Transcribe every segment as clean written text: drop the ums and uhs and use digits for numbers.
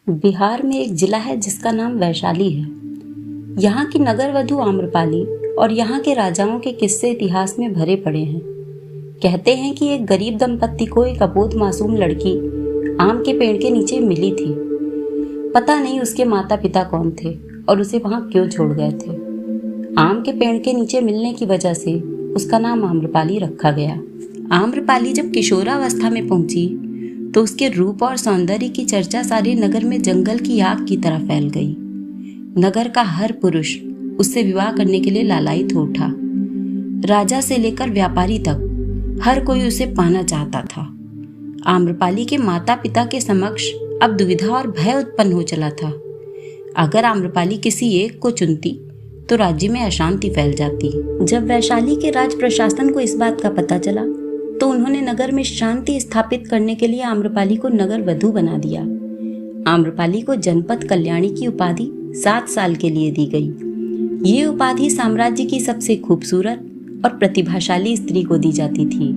बिहार में एक जिला है जिसका नाम वैशाली है। यहाँ की नगर वधु आम्रपाली और यहाँ के राजाओं के किस्से इतिहास में भरे पड़े हैं। कहते हैं कि एक गरीब दंपत्ति को एक अबोध मासूम लड़की आम के पेड़ के नीचे मिली थी। पता नहीं उसके माता पिता कौन थे और उसे वहां क्यों छोड़ गए थे। आम के पेड़ के नीचे मिलने की वजह से उसका नाम आम्रपाली रखा गया। आम्रपाली जब किशोरावस्था में पहुंची तो उसके रूप और सौंदर्य की चर्चा सारे नगर में जंगल की आग की तरह फैल गई। नगर का हर पुरुष उससे विवाह करने के लिए लालायित हो उठा। राजा से लेकर व्यापारी तक हर कोई उसे पाना चाहता था। आम्रपाली के माता पिता के समक्ष अब दुविधा और भय उत्पन्न हो चला था। अगर आम्रपाली किसी एक को चुनती तो राज्य में अशांति फैल जाती। जब वैशाली के राज प्रशासन को इस बात का पता चला तो उन्होंने नगर में शांति स्थापित करने के लिए आम्रपाली को नगर वधु बना दिया। आम्रपाली को जनपद कल्याणी की उपाधि 7 साल के लिए दी गई। ये उपाधि साम्राज्य की सबसे खूबसूरत और प्रतिभाशाली स्त्री को दी जाती थी।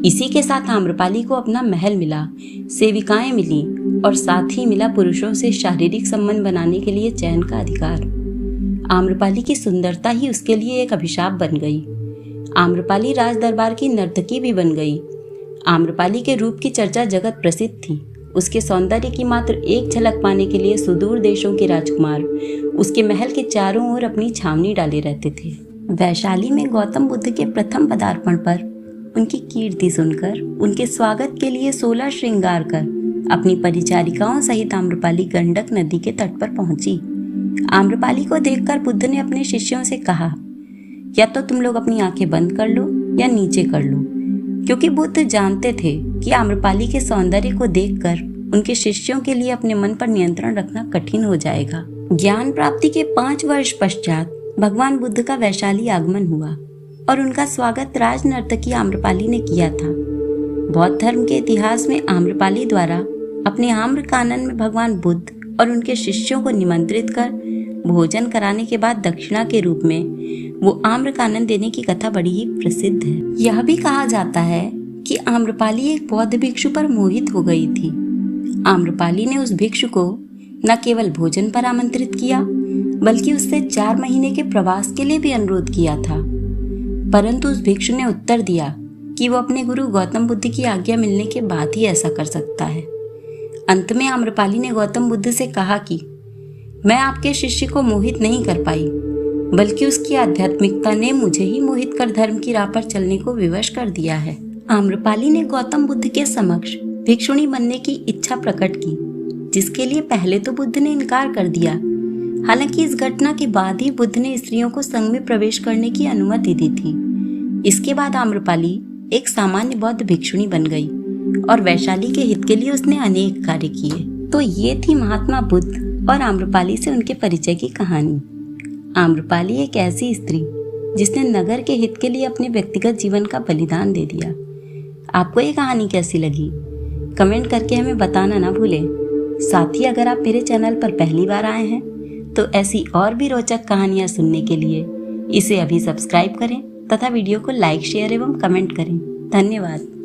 इसी के साथ आम्रपाली को अपना महल मिला, सेविकाएं मिली और साथ ही मिला पुरुषों से शारीरिक संबंध बनाने के लिए चयन का अधिकार। आम्रपाली की सुंदरता ही उसके लिए एक अभिशाप बन गई। आम्रपाली राज दरबार की नर्तकी भी बन गई। आम्रपाली के रूप की चर्चा जगत प्रसिद्ध थी। उसके सौंदर्य की मात्र एक झलक पाने के लिए सुदूर देशों के राजकुमार उसके महल के चारों ओर अपनी छावनी डाले रहते थे। वैशाली में गौतम बुद्ध के प्रथम पदार्पण पर उनकी कीर्ति सुनकर उनके स्वागत के लिए 16 श्रृंगार कर अपनी परिचारिकाओं सहित आम्रपाली गंडक नदी के तट पर पहुंची। आम्रपाली को देखकर बुद्ध ने अपने शिष्यों से कहा, या तो तुम लोग अपनी आंखें बंद कर लो या नीचे कर लो, क्योंकि बुद्ध जानते थे कि आम्रपाली के सौंदर्य को देखकर उनके शिष्यों के लिए अपने मन पर नियंत्रण रखना कठिन हो जाएगा। ज्ञान प्राप्ति के 5 वर्ष पश्चात भगवान बुद्ध का वैशाली आगमन हुआ और उनका स्वागत राज नर्तकी आम्रपाली ने किया था। बौद्ध धर्म के इतिहास में आम्रपाली द्वारा अपने आम्र कानन में भगवान बुद्ध और उनके शिष्यों को निमंत्रित कर भोजन कराने के बाद दक्षिणा के रूप में वो आम्र कानन देने की कथा बड़ी ही प्रसिद्ध है। यह भी कहा जाता है कि आम्रपाली एक बौद्ध भिक्षु पर मोहित हो गई थी। आम्रपाली ने उस भिक्षु को न केवल भोजन पर आमंत्रित किया बल्कि उससे 4 महीने के प्रवास के लिए भी अनुरोध किया था, परंतु उस भिक्षु ने उत्तर दिया कि वो अपने गुरु गौतम बुद्ध की आज्ञा मिलने के बाद ही ऐसा कर सकता है। अंत में आम्रपाली ने गौतम बुद्ध से कहा कि मैं आपके शिष्य को मोहित नहीं कर पाई, बल्कि उसकी आध्यात्मिकता ने मुझे ही मोहित कर धर्म की राह पर चलने को विवश कर दिया है। आम्रपाली ने गौतम बुद्ध के समक्ष भिक्षुणी बनने की इच्छा प्रकट की, जिसके लिए पहले तो बुद्ध ने इनकार कर दिया। हालांकि इस घटना के बाद ही बुद्ध ने स्त्रियों को संघ में प्रवेश करने की अनुमति दी थी। इसके बाद आम्रपाली एक सामान्य बौद्ध भिक्षुणी बन गई और वैशाली के हित के लिए उसने अनेक कार्य किए। तो ये थी महात्मा बुद्ध और आम्रपाली से उनके परिचय की कहानी। आम्रपाली एक ऐसी स्त्री जिसने नगर के हित के लिए अपने व्यक्तिगत जीवन का बलिदान दे दिया। आपको ये कहानी कैसी लगी? कमेंट करके हमें बताना ना भूलें। साथ ही अगर आप मेरे चैनल पर पहली बार आए हैं तो ऐसी और भी रोचक कहानियाँ सुनने के लिए इसे अभी सब्सक्राइब करें तथा वीडियो को लाइक, शेयर एवं कमेंट करें। धन्यवाद।